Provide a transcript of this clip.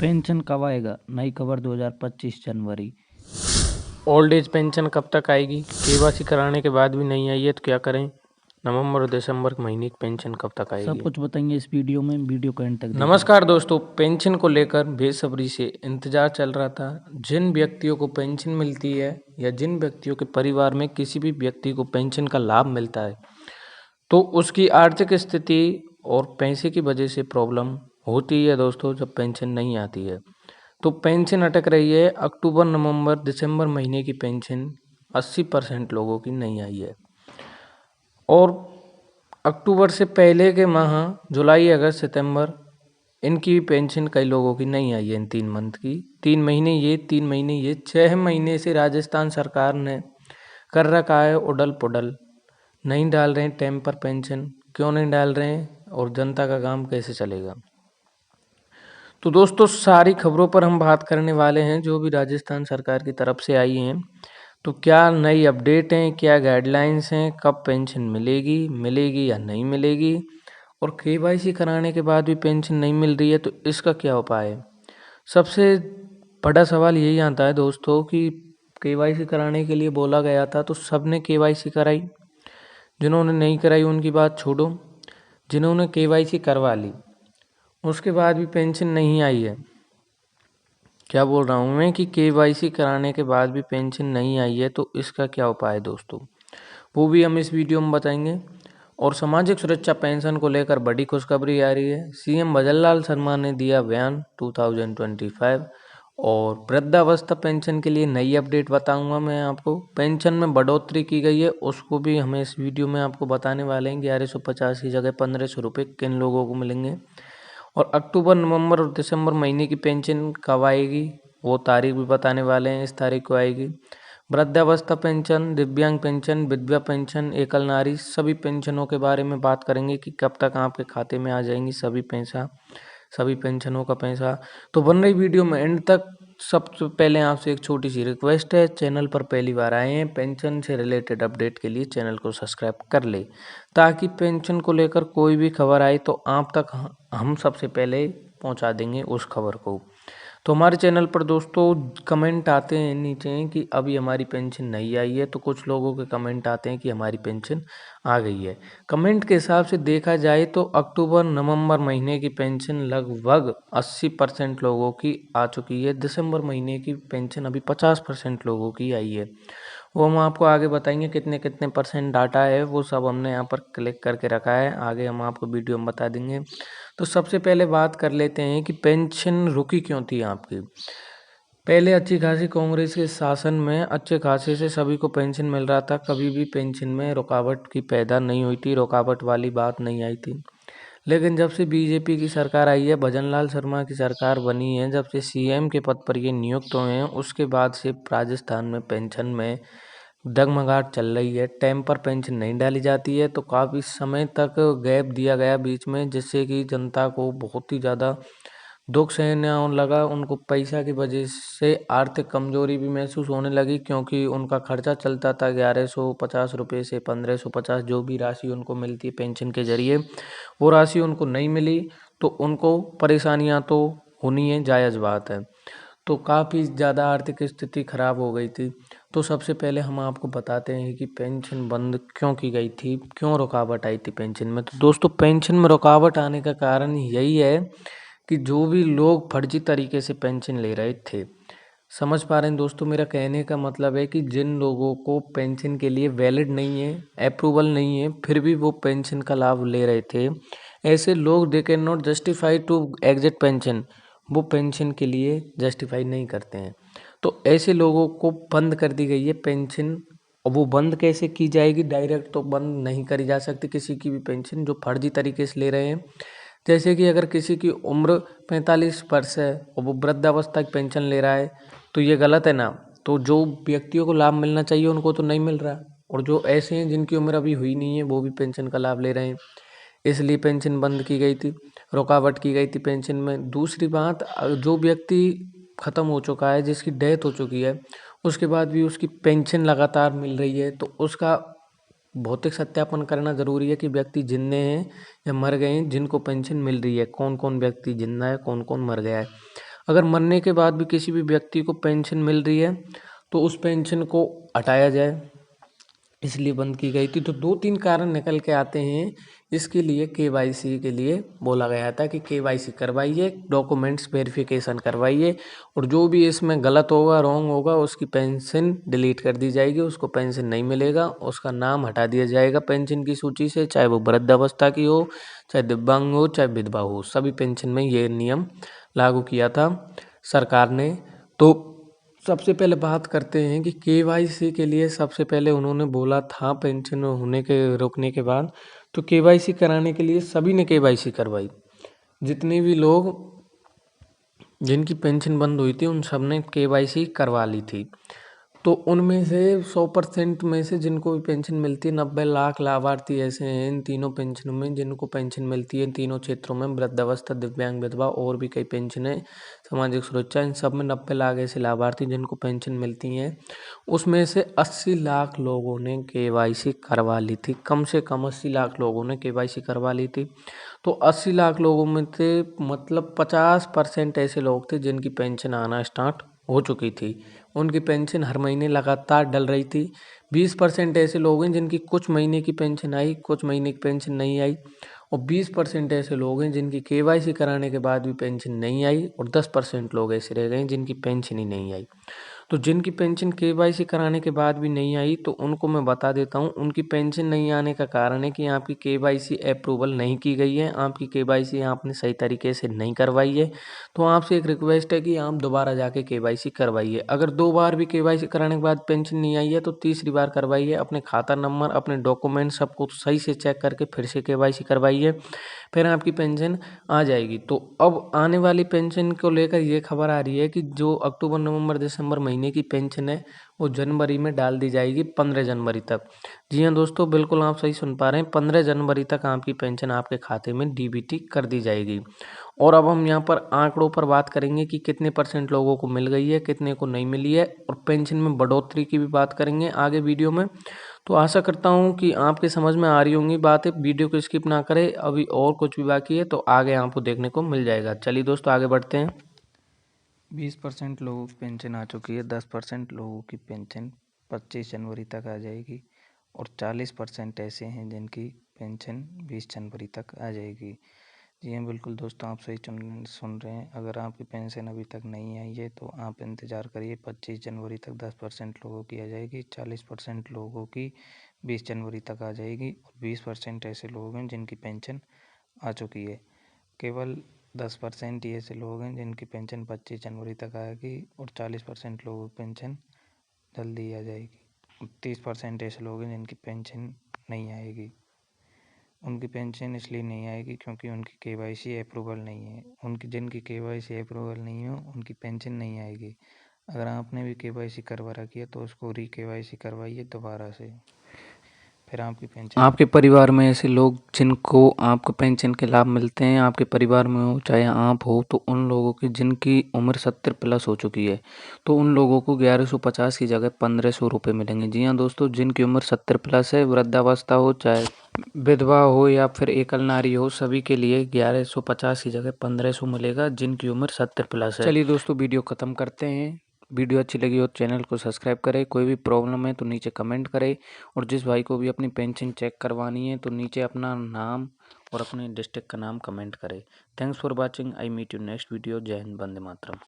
Pension कब आएगा? नई खबर 2025 जनवरी। ओल्ड एज पेंशन कब तक आएगी? केवाईसी कराने के बाद भी नहीं आई है तो क्या करें? नवंबर और दिसंबर के महीने की पेंशन कब तक सब आएगी? कुछ बताएंगे इस वीडियो में, वीडियो को एंड तक देखिए। नमस्कार दोस्तों, पेंशन को लेकर बेसब्री से इंतजार चल रहा था। जिन व्यक्तियों को पेंशन मिलती है या जिन व्यक्तियों के परिवार में किसी भी व्यक्ति को पेंशन का लाभ मिलता है तो उसकी आर्थिक स्थिति और पैसे की वजह से प्रॉब्लम होती है दोस्तों जब पेंशन नहीं आती है। तो पेंशन अटक रही है। अक्टूबर, नवंबर, दिसंबर महीने की पेंशन 80% लोगों की नहीं आई है और अक्टूबर से पहले के माह जुलाई, अगस्त, सितंबर इनकी पेंशन कई लोगों की नहीं आई है। इन 3 मंथ की 3 महीने ये 6 महीने से राजस्थान सरकार ने कर रखा है उडल पुडल। नहीं डाल रहे हैं टाइम पर पेंशन। क्यों नहीं डाल रहे हैं और जनता का काम कैसे चलेगा? तो दोस्तों सारी खबरों पर हम बात करने वाले हैं जो भी राजस्थान सरकार की तरफ से आई हैं। तो क्या नई अपडेट हैं, क्या गाइडलाइंस हैं, कब पेंशन मिलेगी या नहीं मिलेगी, और केवाईसी कराने के बाद भी पेंशन नहीं मिल रही है तो इसका क्या उपाय है? सबसे बड़ा सवाल यही आता है दोस्तों कि केवाईसी कराने के लिए बोला गया था तो सबने केवाईसी कराई। जिन्होंने नहीं कराई उनकी बात छोड़ो, जिन्होंने केवाईसी करवा ली उसके बाद भी पेंशन नहीं आई है। क्या बोल रहा हूँ मैं कि केवाईसी कराने के बाद भी पेंशन नहीं आई है तो इसका क्या उपाय है दोस्तों, वो भी हम इस वीडियो में बताएंगे। और सामाजिक सुरक्षा पेंशन को लेकर बड़ी खुशखबरी आ रही है। सीएम भजनलाल शर्मा ने दिया बयान 2025। और वृद्धावस्था पेंशन के लिए नई अपडेट बताऊंगा मैं आपको। पेंशन में बढ़ोतरी की गई है उसको भी हमें इस वीडियो में आपको बताने वाले हैं। 1150 की जगह 1500 रुपये किन लोगों को मिलेंगे, और अक्टूबर, नवंबर और दिसंबर महीने की पेंशन कब आएगी वो तारीख भी बताने वाले हैं। इस तारीख को आएगी। वृद्धावस्था पेंशन, दिव्यांग पेंशन, विधवा पेंशन, एकल नारी, सभी पेंशनों के बारे में बात करेंगे कि कब तक आपके खाते में आ जाएंगी सभी पेंशनों का पैसा। तो बन रही वीडियो में एंड तक। सबसे पहले आपसे एक छोटी सी रिक्वेस्ट है, चैनल पर पहली बार आए हैं पेंशन से रिलेटेड अपडेट के लिए चैनल को सब्सक्राइब कर ले, ताकि पेंशन को लेकर कोई भी खबर आए तो आप तक हम सबसे पहले पहुंचा देंगे उस खबर को। तो हमारे चैनल पर दोस्तों कमेंट आते हैं नीचे कि अभी हमारी पेंशन नहीं आई है, तो कुछ लोगों के कमेंट आते हैं कि हमारी पेंशन आ गई है। कमेंट के हिसाब से देखा जाए तो अक्टूबर, नवंबर महीने की पेंशन लगभग 80% लोगों की आ चुकी है। दिसंबर महीने की पेंशन अभी 50% लोगों की आई है। वो हम आपको आगे बताएंगे कितने कितने परसेंट डाटा है, वो सब हमने यहाँ पर क्लिक करके रखा है। आगे हम आपको वीडियो में बता देंगे। तो सबसे पहले बात कर लेते हैं कि पेंशन रुकी क्यों थी आपकी। पहले अच्छी खासी कांग्रेस के शासन में अच्छे खासे से सभी को पेंशन मिल रहा था। कभी भी पेंशन में रुकावट की पैदा नहीं हुई थी, रुकावट वाली बात नहीं आई थी। लेकिन जब से बीजेपी की सरकार आई है, भजनलाल शर्मा की सरकार बनी है, जब से सीएम के पद पर ये नियुक्त हुए हैं, उसके बाद से राजस्थान में पेंशन में डगमगाहट चल रही है। टाइम पर पेंशन नहीं डाली जाती है तो काफ़ी समय तक गैप दिया गया बीच में, जिससे कि जनता को बहुत ही ज़्यादा दुख सहना लगा। उनको पैसा की वजह से आर्थिक कमजोरी भी महसूस होने लगी, क्योंकि उनका खर्चा चलता था 1150 रुपये से 1550, जो भी राशि उनको मिलती है पेंशन के जरिए वो राशि उनको नहीं मिली। तो उनको परेशानियां तो होनी है, जायज़ बात है। तो काफ़ी ज़्यादा आर्थिक स्थिति खराब हो गई थी। तो सबसे पहले हम आपको बताते हैं कि पेंशन बंद क्यों की गई थी, क्यों रुकावट आई थी पेंशन में। तो दोस्तों पेंशन में रुकावट आने का कारण यही है कि जो भी लोग फर्जी तरीके से पेंशन ले रहे थे, समझ पा रहे हैं दोस्तों मेरा कहने का मतलब है कि जिन लोगों को पेंशन के लिए वैलिड नहीं है, अप्रूवल नहीं है, फिर भी वो पेंशन का लाभ ले रहे थे, ऐसे लोग they can not justify to exit pension. वो पेंशन के लिए जस्टिफाई नहीं करते हैं। तो ऐसे लोगों को बंद कर दी गई है पेंशन। और वो बंद कैसे की जाएगी? डायरेक्ट तो बंद नहीं करी जा सकती किसी की भी पेंशन जो फर्जी तरीके से ले रहे हैं। जैसे कि अगर किसी की उम्र 45 वर्ष है और वो वृद्धावस्था की पेंशन ले रहा है तो ये गलत है ना। तो जो व्यक्तियों को लाभ मिलना चाहिए उनको तो नहीं मिल रहा, और जो ऐसे हैं जिनकी उम्र अभी हुई नहीं है वो भी पेंशन का लाभ ले रहे हैं, इसलिए पेंशन बंद की गई थी, रुकावट की गई थी पेंशन में। दूसरी बात, जो व्यक्ति ख़त्म हो चुका है, जिसकी डेथ हो चुकी है, उसके बाद भी उसकी पेंशन लगातार मिल रही है, तो उसका भौतिक सत्यापन करना ज़रूरी है कि व्यक्ति जिंदे हैं या मर गए हैं, जिनको पेंशन मिल रही है, कौन कौन व्यक्ति जिंदा है, कौन कौन मर गया है। अगर मरने के बाद भी किसी भी व्यक्ति को पेंशन मिल रही है तो उस पेंशन को हटाया जाए, इसलिए बंद की गई थी। तो 2-3 कारण निकल के आते हैं, इसके लिए केवाईसी के लिए बोला गया था कि केवाईसी करवाइए, डॉक्यूमेंट्स वेरिफिकेशन करवाइए और जो भी इसमें गलत होगा, रॉन्ग होगा, उसकी पेंशन डिलीट कर दी जाएगी, उसको पेंशन नहीं मिलेगा, उसका नाम हटा दिया जाएगा पेंशन की सूची से, चाहे वो वृद्धावस्था की हो, चाहे दिव्यांग हो, चाहे विधवा हो, सभी पेंशन में ये नियम लागू किया था सरकार ने। तो सबसे पहले बात करते हैं कि केवाईसी के लिए सबसे पहले उन्होंने बोला था पेंशन होने के रुकने के बाद, तो केवाईसी कराने के लिए सभी ने केवाईसी करवाई। जितने भी लोग जिनकी पेंशन बंद हुई थी उन सब ने केवाईसी करवा ली थी। तो उनमें से 100% में से जिनको भी पेंशन मिलती है, 90 लाख लाभार्थी ऐसे हैं इन तीनों पेंशनों में जिनको पेंशन मिलती है। इन तीनों क्षेत्रों में वृद्धावस्था, दिव्यांग, विधवा और भी कई पेंशनें, सामाजिक सुरक्षा, इन सब में 90 लाख ऐसे लाभार्थी जिनको पेंशन मिलती हैं। उसमें से 80 लाख लोगों ने केवाईसी करवा ली थी, कम से कम 80 लाख लोगों ने केवाईसी करवा ली थी। तो 80 लाख लोगों में थे मतलब 50% ऐसे लोग थे जिनकी पेंशन आना स्टार्ट हो चुकी थी, उनकी पेंशन हर महीने लगातार डल रही थी। 20% ऐसे लोग हैं जिनकी कुछ महीने की पेंशन आई, कुछ महीने की पेंशन नहीं आई और 20% ऐसे लोग हैं जिनकी केवाईसी कराने के बाद भी पेंशन नहीं आई और 10% लोग ऐसे रह गए हैं जिनकी पेंशन ही नहीं आई। तो जिनकी पेंशन केवाईसी कराने के बाद भी नहीं आई तो उनको मैं बता देता हूँ, उनकी पेंशन नहीं आने का कारण है कि आपकी केवाईसी अप्रूवल नहीं की गई है, आपकी केवाईसी आपने सही तरीके से नहीं करवाई है। तो आपसे एक रिक्वेस्ट है कि आप दोबारा जाके केवाईसी करवाइए। अगर 2 बार भी केवाईसी कराने के बाद पेंशन नहीं आई है तो तीसरी बार करवाइए। अपने खाता नंबर, अपने डॉक्यूमेंट सब कुछ सही से चेक करके फिर से केवाईसी करवाइए, फिर आपकी पेंशन आ जाएगी। तो अब आने वाली पेंशन को लेकर ये खबर आ रही है कि जो अक्टूबर, नवंबर, दिसंबर महीने की पेंशन है वो जनवरी में डाल दी जाएगी, 15 जनवरी तक। जी हाँ दोस्तों, बिल्कुल आप सही सुन पा रहे हैं, 15 जनवरी तक आपकी पेंशन आपके खाते में डीबीटी कर दी जाएगी। और अब हम यहाँ पर आंकड़ों पर बात करेंगे कि कितने % लोगों को मिल गई है, कितने को नहीं मिली है और पेंशन में बढ़ोतरी की भी बात करेंगे आगे वीडियो में। तो आशा करता हूँ कि आपके समझ में आ रही होंगी बातें, वीडियो को स्किप ना करें, अभी और कुछ भी बाकी है तो आगे आपको देखने को मिल जाएगा। चलिए दोस्तों आगे बढ़ते हैं। 20% लोगों की पेंशन आ चुकी है, 10% लोगों की पेंशन 25 जनवरी तक आ जाएगी और 40% ऐसे हैं जिनकी पेंशन 20 जनवरी तक आ जाएगी। जी हाँ बिल्कुल दोस्तों, आप सही सुन रहे हैं। अगर आपकी पेंशन अभी तक नहीं आई है तो आप इंतज़ार करिए, 25 जनवरी तक 10% लोगों की आ जाएगी, 40% लोगों की 20 जनवरी तक आ जाएगी और 20% ऐसे लोग हैं जिनकी पेंशन आ चुकी है। केवल 10% ही ऐसे लोग हैं जिनकी पेंशन 25 जनवरी तक आएगी और 40% लोगों की पेंशन जल्दी आ जाएगी। 30% ऐसे लोग हैं जिनकी पेंशन नहीं आएगी। उनकी पेंशन इसलिए नहीं आएगी क्योंकि उनकी केवाईसी अप्रूवल नहीं है। जिनकी केवाईसी अप्रूवल नहीं हो उनकी पेंशन नहीं आएगी। अगर आपने भी केवाईसी करवा रखी है तो उसको री केवाईसी करवाइए दोबारा से, फिर आपकी पेंशन। आपके परिवार में ऐसे लोग जिनको आपको पेंशन के लाभ मिलते हैं, आपके परिवार में हो चाहे आप हो, तो उन लोगों की जिनकी उम्र 70 प्लस हो चुकी है तो उन लोगों को 1150 की जगह 1500 रुपये मिलेंगे। जी हाँ दोस्तों, जिनकी उम्र 70 प्लस है, वृद्धावस्था हो चाहे विधवा हो या फिर एकल नारी हो, सभी के लिए 1150 की जगह 1500 मिलेगा जिनकी उम्र 70 प्लस है। चलिए दोस्तों वीडियो ख़त्म करते हैं। वीडियो अच्छी लगी हो तो चैनल को सब्सक्राइब करें, कोई भी प्रॉब्लम है तो नीचे कमेंट करें और जिस भाई को भी अपनी पेंशन चेक करवानी है तो नीचे अपना नाम और अपने डिस्ट्रिक्ट का नाम कमेंट करें। Thanks for watching, I meet you next video. जय हिंद, वंदे मातरम।